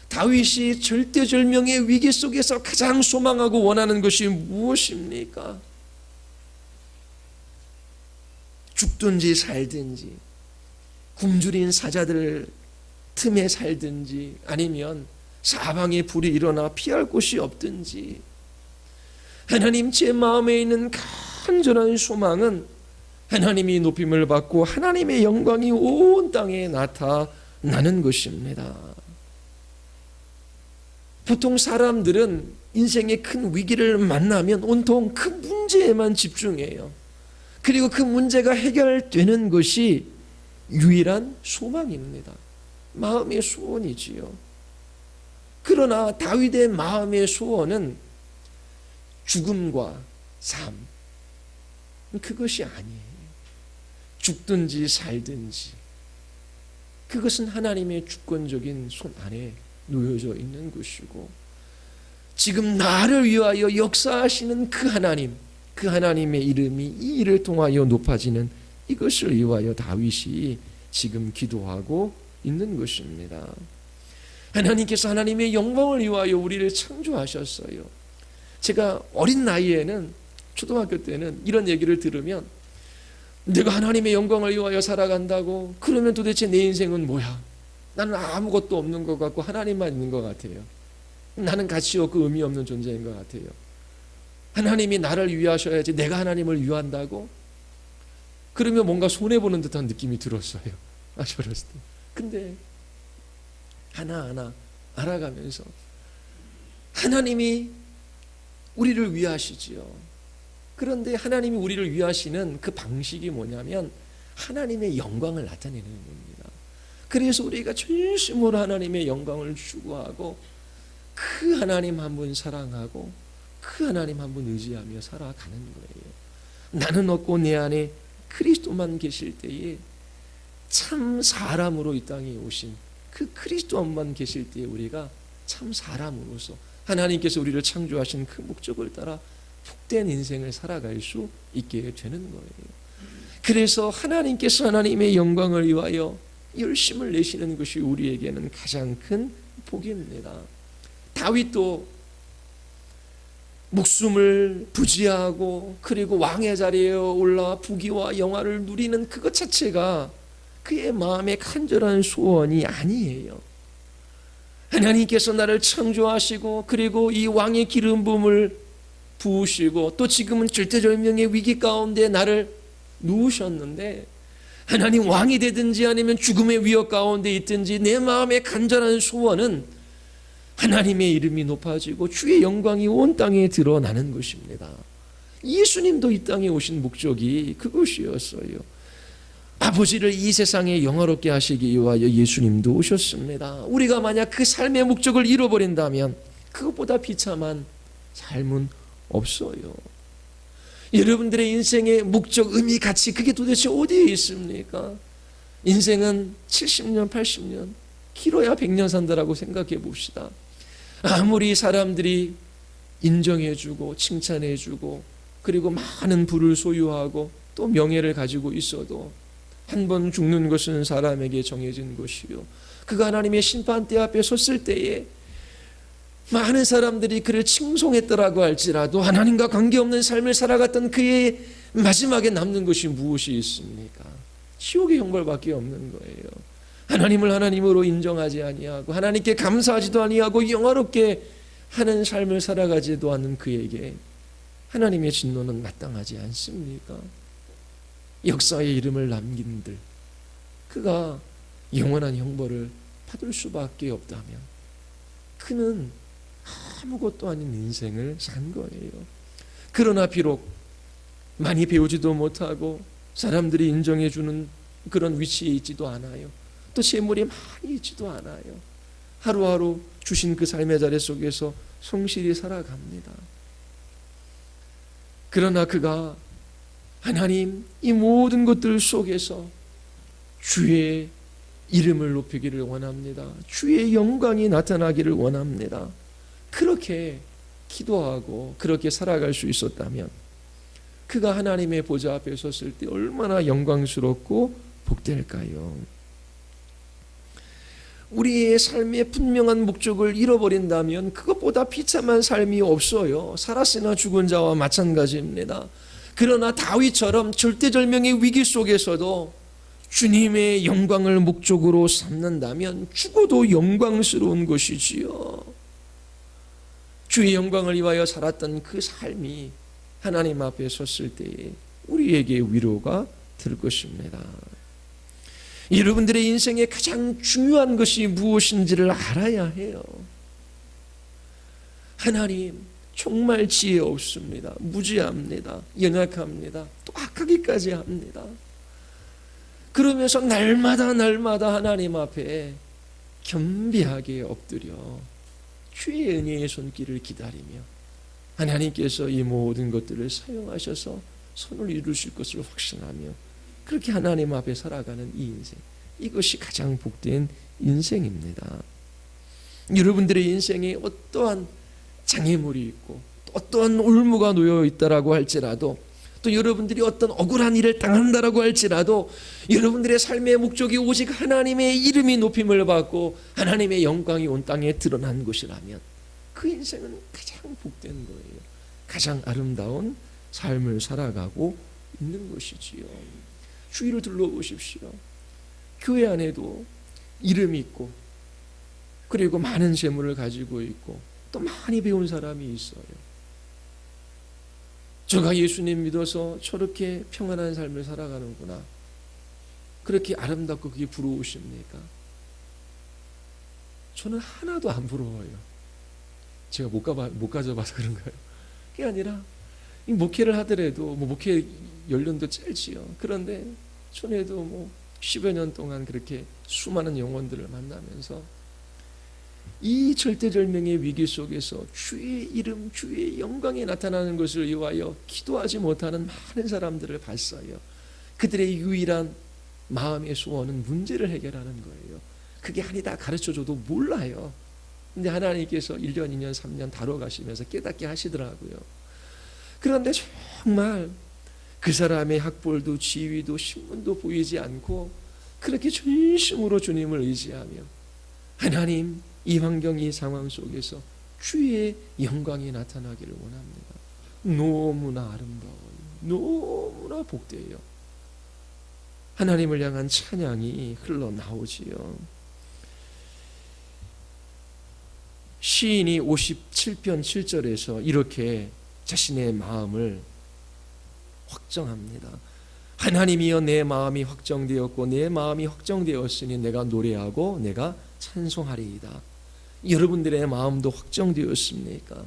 S1: 다윗이 절대절명의 위기 속에서 가장 소망하고 원하는 것이 무엇입니까? 죽든지 살든지, 굶주린 사자들 틈에 살든지, 아니면 사방에 불이 일어나 피할 곳이 없든지, 하나님, 제 마음에 있는 간절한 소망은 하나님이 높임을 받고 하나님의 영광이 온 땅에 나타나는 것입니다. 보통 사람들은 인생의 큰 위기를 만나면 온통 그 문제에만 집중해요. 그리고 그 문제가 해결되는 것이 유일한 소망입니다. 마음의 소원이지요. 그러나 다윗의 마음의 소원은 죽음과 삶, 그것이 아니에요. 죽든지 살든지, 그것은 하나님의 주권적인 손 안에 놓여져 있는 것이고, 지금 나를 위하여 역사하시는 그 하나님, 그 하나님의 이름이 이 일을 통하여 높아지는 이것을 위하여 다윗이 지금 기도하고 있는 것입니다. 하나님께서 하나님의 영광을 위하여 우리를 창조하셨어요. 제가 어린 나이에는, 초등학교 때는 이런 얘기를 들으면, 내가 하나님의 영광을 위하여 살아간다고? 그러면 도대체 내 인생은 뭐야? 나는 아무것도 없는 것 같고 하나님만 있는 것 같아요. 나는 가치 없고 의미 없는 존재인 것 같아요. 하나님이 나를 위하셔야지 내가 하나님을 위한다고? 그러면 뭔가 손해보는 듯한 느낌이 들었어요. 어렸을 때. 근데 하나하나 알아가면서 하나님이 우리를 위하시지요. 그런데 하나님이 우리를 위하시는 그 방식이 뭐냐면 하나님의 영광을 나타내는 겁니다. 그래서 우리가 진심으로 하나님의 영광을 추구하고 그 하나님 한 분 사랑하고 그 하나님 한 분 의지하며 살아가는 거예요. 나는 없고 내 안에 그리스도만 계실 때에 참 사람으로 이 땅에 오신 그 그리스도만 계실 때에 우리가 참 사람으로서 하나님께서 우리를 창조하신 그 목적을 따라 복된 인생을 살아갈 수 있게 되는 거예요. 그래서 하나님께서 하나님의 영광을 위하여 열심을 내시는 것이 우리에게는 가장 큰 복입니다. 다윗도 목숨을 부지하고 그리고 왕의 자리에 올라 부귀와 영화를 누리는 그것 자체가 그의 마음의 간절한 소원이 아니에요. 하나님께서 나를 창조하시고 그리고 이 왕의 기름 부음을 부으시고 또 지금은 절대절명의 위기 가운데 나를 누우셨는데, 하나님 왕이 되든지 아니면 죽음의 위협 가운데 있든지 내 마음의 간절한 소원은 하나님의 이름이 높아지고 주의 영광이 온 땅에 드러나는 것입니다. 예수님도 이 땅에 오신 목적이 그것이었어요. 아버지를 이 세상에 영화롭게 하시기 위하여 예수님도 오셨습니다. 우리가 만약 그 삶의 목적을 잃어버린다면 그것보다 비참한 삶은 없어요. 여러분들의 인생의 목적, 의미, 가치, 그게 도대체 어디에 있습니까? 인생은 70년, 80년, 길어야 100년 산다라고 생각해 봅시다. 아무리 사람들이 인정해주고 칭찬해주고 그리고 많은 부를 소유하고 또 명예를 가지고 있어도 한 번 죽는 것은 사람에게 정해진 것이요, 그가 하나님의 심판대 앞에 섰을 때에 많은 사람들이 그를 칭송했더라고 할지라도 하나님과 관계없는 삶을 살아갔던 그의 마지막에 남는 것이 무엇이 있습니까? 지옥의 형벌밖에 없는 거예요. 하나님을 하나님으로 인정하지 아니하고 하나님께 감사하지도 아니하고 영화롭게 하는 삶을 살아가지도 않는 그에게 하나님의 진노는 마땅하지 않습니까? 역사의 이름을 남긴 들, 그가 영원한 형벌을 받을 수밖에 없다면 그는 아무것도 아닌 인생을 산 거예요. 그러나 비록 많이 배우지도 못하고 사람들이 인정해주는 그런 위치에 있지도 않아요. 또 재물이 많이 있지도 않아요. 하루하루 주신 그 삶의 자리 속에서 성실히 살아갑니다. 그러나 그가 하나님, 이 모든 것들 속에서 주의 이름을 높이기를 원합니다. 주의 영광이 나타나기를 원합니다. 그렇게 기도하고 그렇게 살아갈 수 있었다면 그가 하나님의 보좌 앞에 섰을 때 얼마나 영광스럽고 복될까요? 우리의 삶의 분명한 목적을 잃어버린다면 그것보다 비참한 삶이 없어요. 살았으나 죽은 자와 마찬가지입니다. 그러나 다윗처럼 절대절명의 위기 속에서도 주님의 영광을 목적으로 삼는다면 죽어도 영광스러운 것이지요. 주의 영광을 위하여 살았던 그 삶이 하나님 앞에 섰을 때에 우리에게 위로가 될 것입니다. 여러분들의 인생에 가장 중요한 것이 무엇인지를 알아야 해요. 하나님, 정말 지혜 없습니다. 무지합니다. 연약합니다. 또 악하기까지 합니다. 그러면서 날마다 하나님 앞에 겸비하게 엎드려 주의 은혜의 손길을 기다리며 하나님께서 이 모든 것들을 사용하셔서 선을 이루실 것을 확신하며 그렇게 하나님 앞에 살아가는 이 인생, 이것이 가장 복된 인생입니다. 여러분들의 인생에 어떠한 장애물이 있고 어떠한 올무가 놓여 있다라고 할지라도 또 여러분들이 어떤 억울한 일을 당한다라고 할지라도 여러분들의 삶의 목적이 오직 하나님의 이름이 높임을 받고 하나님의 영광이 온 땅에 드러난 것이라면 그 인생은 가장 복된 거예요. 가장 아름다운 삶을 살아가고 있는 것이지요. 주위를 둘러보십시오. 교회 안에도 이름이 있고 그리고 많은 재물을 가지고 있고 또 많이 배운 사람이 있어요. 제가 예수님 믿어서 저렇게 평안한 삶을 살아가는구나. 그렇게 아름답고 그게 부러우십니까? 저는 하나도 안 부러워요. 제가 못 가져봐서 그런가요? 그게 아니라 이 목회를 하더라도 목회 연륜도 짧지요. 그런데 전에도 10여 년 동안 그렇게 수많은 영혼들을 만나면서 이 절대절명의 위기 속에서 주의 이름, 주의 영광이 나타나는 것을 위하여 기도하지 못하는 많은 사람들을 봤어요. 그들의 유일한 마음의 소원은 문제를 해결하는 거예요. 그게 아니다 가르쳐줘도 몰라요. 근데 하나님께서 1년, 2년, 3년 다뤄가시면서 깨닫게 하시더라고요. 그런데 정말 그 사람의 학벌도 지위도 신분도 보이지 않고 그렇게 전심으로 주님을 의지하며 하나님, 이 환경, 이 상황 속에서 주의 영광이 나타나기를 원합니다. 너무나 아름다워요. 너무나 복되어요. 하나님을 향한 찬양이 흘러나오지요. 시인이 57편 7절에서 이렇게 자신의 마음을 확정합니다. 하나님이여 내 마음이 확정되었고 내 마음이 확정되었으니 내가 노래하고 내가 찬송하리이다. 여러분들의 마음도 확정되었습니까?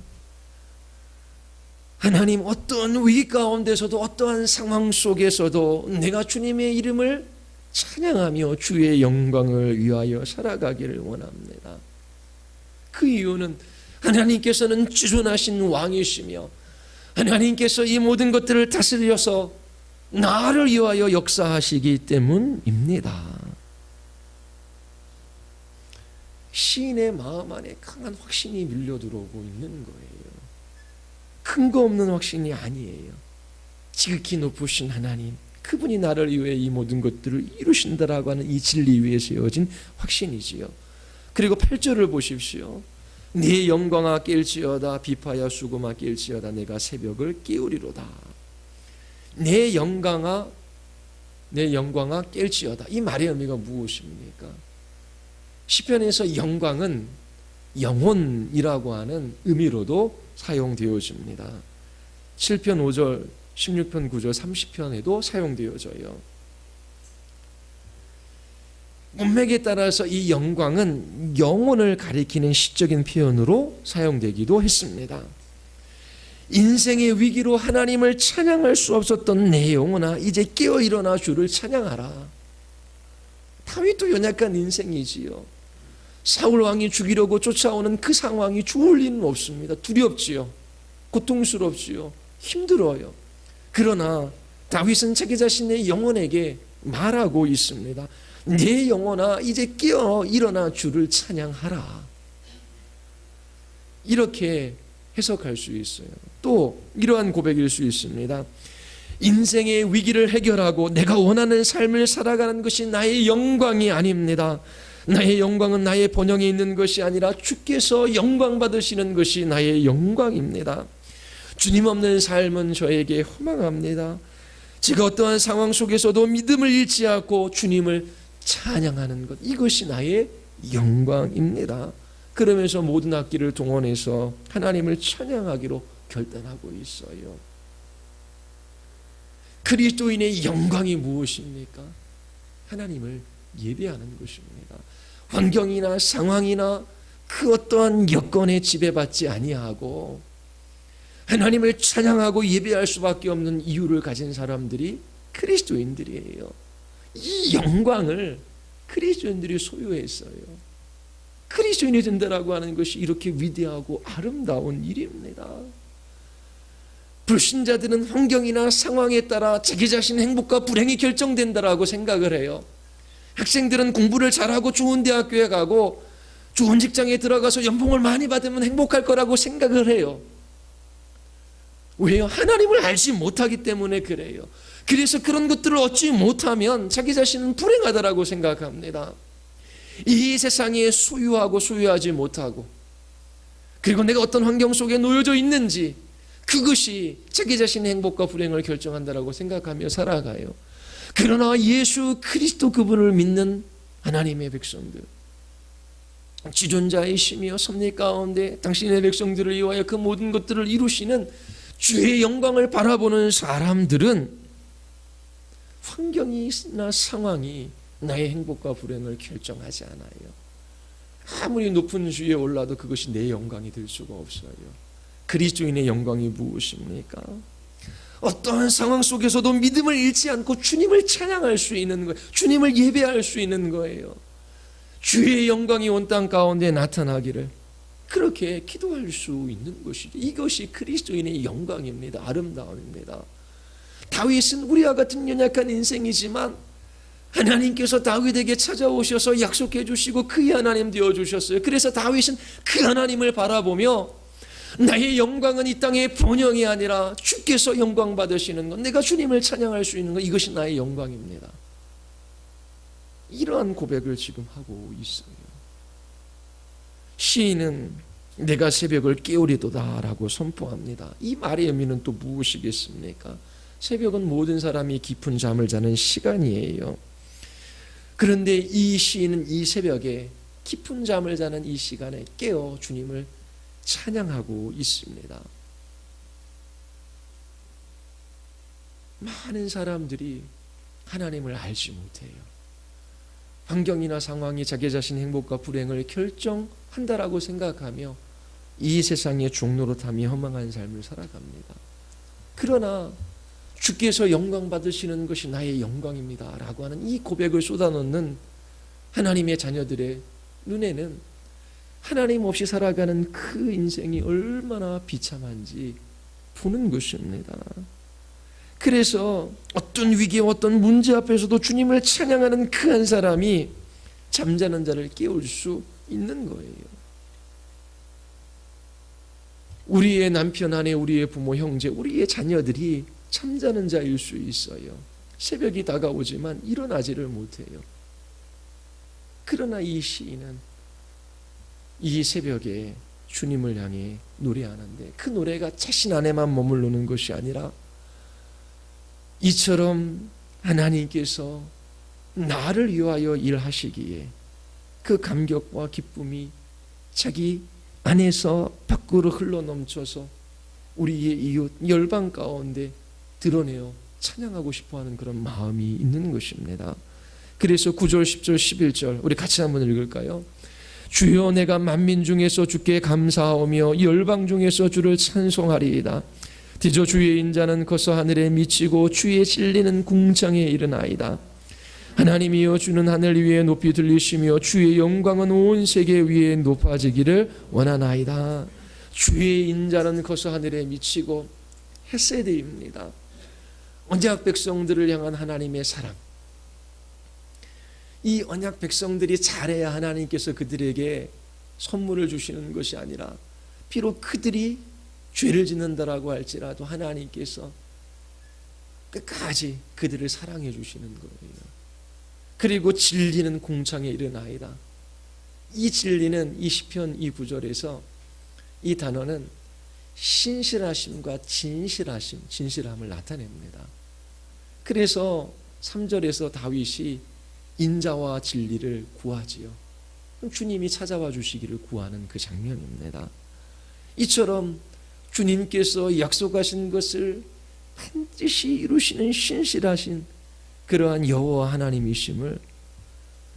S1: 하나님, 어떠한 위기 가운데서도 어떠한 상황 속에서도 내가 주님의 이름을 찬양하며 주의 영광을 위하여 살아가기를 원합니다. 그 이유는 하나님께서는 주존하신 왕이시며 하나님께서 이 모든 것들을 다스려서 나를 위하여 역사하시기 때문입니다. 시인의 마음 안에 강한 확신이 밀려들어오고 있는 거예요. 근거 없는 확신이 아니에요. 지극히 높으신 하나님, 그분이 나를 위해 이 모든 것들을 이루신다라고 하는 이 진리 위에 세워진 확신이지요. 그리고 8절을 보십시오. 네 영광아 깰지어다 비파야 수금아 깰지어다 내가 새벽을 깨우리로다. 내 영광아 깰지어다. 이 말의 의미가 무엇입니까? 시편에서 영광은 영혼이라고 하는 의미로도 사용되어집니다. 7편 5절, 16편 9절, 30편에도 사용되어져요. 문맥에 따라서 이 영광은 영혼을 가리키는 시적인 표현으로 사용되기도 했습니다. 인생의 위기로 하나님을 찬양할 수 없었던 내 영혼아 이제 깨어 일어나 주를 찬양하라. 다윗도 연약한 인생이지요. 사울 왕이 죽이려고 쫓아오는 그 상황이 좋을 리는 없습니다. 두렵지요. 고통스럽지요. 힘들어요. 그러나 다윗은 자기 자신의 영혼에게 말하고 있습니다. 내 영혼아 이제 깨어 일어나 주를 찬양하라. 이렇게 해석할 수 있어요. 또 이러한 고백일 수 있습니다. 인생의 위기를 해결하고 내가 원하는 삶을 살아가는 것이 나의 영광이 아닙니다. 나의 영광은 나의 번영에 있는 것이 아니라 주께서 영광 받으시는 것이 나의 영광입니다. 주님 없는 삶은 저에게 허망합니다. 제가 어떠한 상황 속에서도 믿음을 잃지 않고 주님을 찬양하는 것, 이것이 나의 영광입니다. 그러면서 모든 악기를 동원해서 하나님을 찬양하기로 결단하고 있어요. 그리스도인의 영광이 무엇입니까? 하나님을 예배하는 것입니다. 환경이나 상황이나 그 어떠한 여건에 지배받지 아니하고 하나님을 찬양하고 예배할 수밖에 없는 이유를 가진 사람들이 그리스도인들이에요. 이 영광을 그리스도인들이 소유했어요. 그리스도인이 된다라고 하는 것이 이렇게 위대하고 아름다운 일입니다. 불신자들은 환경이나 상황에 따라 자기 자신의 행복과 불행이 결정된다라고 생각을 해요. 학생들은 공부를 잘하고 좋은 대학교에 가고 좋은 직장에 들어가서 연봉을 많이 받으면 행복할 거라고 생각을 해요. 왜요? 하나님을 알지 못하기 때문에 그래요. 그래서 그런 것들을 얻지 못하면 자기 자신은 불행하다라고 생각합니다. 이 세상에 소유하고 소유하지 못하고 그리고 내가 어떤 환경 속에 놓여져 있는지 그것이 자기 자신의 행복과 불행을 결정한다라고 생각하며 살아가요. 그러나 예수 그리스도 그분을 믿는 하나님의 백성들, 지존자이시며 섭리 가운데 당신의 백성들을 위하여 그 모든 것들을 이루시는 주의 영광을 바라보는 사람들은 환경이나 상황이 나의 행복과 불행을 결정하지 않아요. 아무리 높은 주위에 올라도 그것이 내 영광이 될 수가 없어요. 그리스도인의 영광이 무엇입니까? 어떠한 상황 속에서도 믿음을 잃지 않고 주님을 찬양할 수 있는 거예요. 주님을 예배할 수 있는 거예요. 주의 영광이 온 땅 가운데 나타나기를 그렇게 기도할 수 있는 것이죠. 이것이 그리스도인의 영광입니다. 아름다움입니다. 다윗은 우리와 같은 연약한 인생이지만 하나님께서 다윗에게 찾아오셔서 약속해 주시고 그의 하나님 되어주셨어요. 그래서 다윗은 그 하나님을 바라보며 나의 영광은 이 땅의 번영이 아니라 주께서 영광 받으시는 것, 내가 주님을 찬양할 수 있는 것, 이것이 나의 영광입니다. 이러한 고백을 지금 하고 있어요. 시인은 내가 새벽을 깨우리도다 라고 선포합니다. 이 말의 의미는 또 무엇이겠습니까? 새벽은 모든 사람이 깊은 잠을 자는 시간이에요. 그런데 이 시인은 이 새벽에 깊은 잠을 자는 이 시간에 깨어 주님을 찬양하고 있습니다. 많은 사람들이 하나님을 알지 못해요. 환경이나 상황이 자기 자신의 행복과 불행을 결정한다라고 생각하며 이 세상의 종노릇함이 허망한 삶을 살아갑니다. 그러나 주께서 영광 받으시는 것이 나의 영광입니다 라고 하는 이 고백을 쏟아놓는 하나님의 자녀들의 눈에는 하나님 없이 살아가는 그 인생이 얼마나 비참한지 보는 것입니다. 그래서 어떤 위기와 어떤 문제 앞에서도 주님을 찬양하는 그 한 사람이 잠자는 자를 깨울 수 있는 거예요. 우리의 남편, 아내, 우리의 부모, 형제, 우리의 자녀들이 잠자는 자일 수 있어요. 새벽이 다가오지만 일어나지를 못해요. 그러나 이 시인은 이 새벽에 주님을 향해 노래하는데 그 노래가 자신 안에만 머무르는 것이 아니라 이처럼 하나님께서 나를 위하여 일하시기에 그 감격과 기쁨이 자기 안에서 밖으로 흘러넘쳐서 우리의 이웃 열방 가운데 드러내어 찬양하고 싶어하는 그런 마음이 있는 것입니다. 그래서 9절, 10절, 11절 우리 같이 한번 읽을까요? 주여 내가 만민 중에서 주께 감사하오며 열방 중에서 주를 찬송하리이다. 디저 주의 인자는 커서 하늘에 미치고 주의 진리는 궁창에 이르나이다. 하나님이여 주는 하늘 위에 높이 들리시며 주의 영광은 온 세계 위에 높아지기를 원하나이다. 주의 인자는 커서 하늘에 미치고 헤세드입니다. 언약 백성들을 향한 하나님의 사랑. 이 언약 백성들이 잘해야 하나님께서 그들에게 선물을 주시는 것이 아니라 비록 그들이 죄를 짓는다라고 할지라도 하나님께서 끝까지 그들을 사랑해 주시는 거예요. 그리고 진리는 공창에 이르나이다. 이 진리는 이 시편 이 구절에서 이 단어는 신실하심과 진실함을 나타냅니다. 그래서 3절에서 다윗이 인자와 진리를 구하지요. 주님이 찾아와 주시기를 구하는 그 장면입니다. 이처럼 주님께서 약속하신 것을 반드시 이루시는 신실하신 그러한 여호와 하나님이심을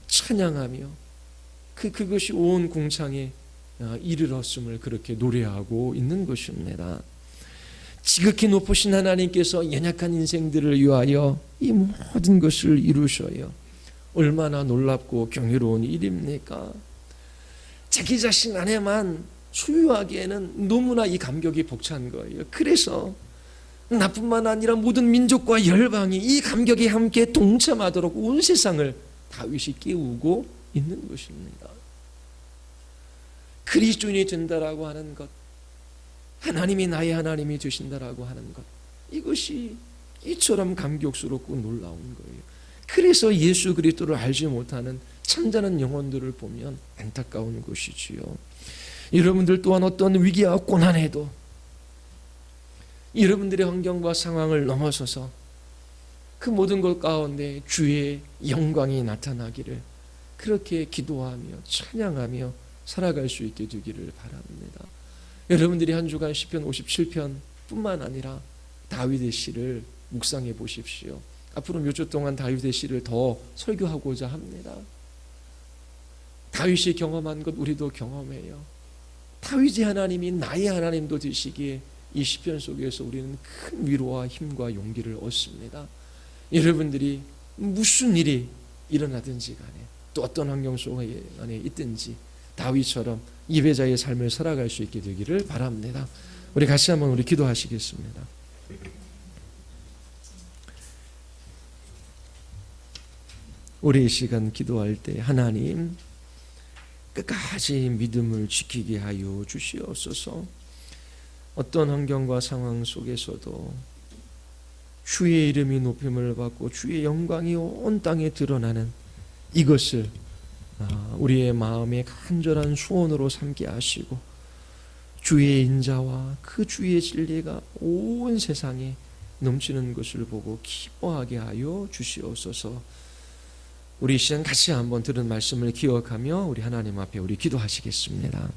S1: 찬양하며 그것이 온 공창에 이르렀음을 그렇게 노래하고 있는 것입니다. 지극히 높으신 하나님께서 연약한 인생들을 위하여 이 모든 것을 이루셔요. 얼마나 놀랍고 경이로운 일입니까? 자기 자신 안에만 소유하기에는 너무나 이 감격이 벅찬 거예요. 그래서 나뿐만 아니라 모든 민족과 열방이 이 감격에 함께 동참하도록 온 세상을 다윗이 깨우고 있는 것입니다. 그리스도인이 된다라고 하는 것, 하나님이 나의 하나님이 되신다라고 하는 것, 이것이 이처럼 감격스럽고 놀라운 거예요. 그래서 예수 그리스도를 알지 못하는 참자는 영혼들을 보면 안타까운 것이지요. 여러분들 또한 어떤 위기와 고난에도 여러분들의 환경과 상황을 넘어서서 그 모든 것 가운데 주의 영광이 나타나기를 그렇게 기도하며 찬양하며 살아갈 수 있게 되기를 바랍니다. 여러분들이 한 주간 시편 57편 뿐만 아니라 다윗의 시를 묵상해 보십시오. 앞으로 몇 주 동안 다윗의 시를 더 설교하고자 합니다. 다윗이 경험한 것 우리도 경험해요. 다윗의 하나님이 나의 하나님도 되시기에 이 시편 속에서 우리는 큰 위로와 힘과 용기를 얻습니다. 여러분들이 무슨 일이 일어나든지 간에 또 어떤 환경 속에 안에 있든지 다윗처럼 예배자의 삶을 살아갈 수 있게 되기를 바랍니다. 우리 같이 한번 우리 기도하시겠습니다. 우리 이 시간 기도할 때 하나님 끝까지 믿음을 지키게 하여 주시옵소서. 어떤 환경과 상황 속에서도 주의 이름이 높임을 받고 주의 영광이 온 땅에 드러나는 이것을 우리의 마음의 간절한 소원으로 삼게 하시고 주의 인자와 그 주의 진리가 온 세상에 넘치는 것을 보고 기뻐하게 하여 주시옵소서. 우리 이 시간 같이 한번 들은 말씀을 기억하며 우리 하나님 앞에 우리 기도하시겠습니다.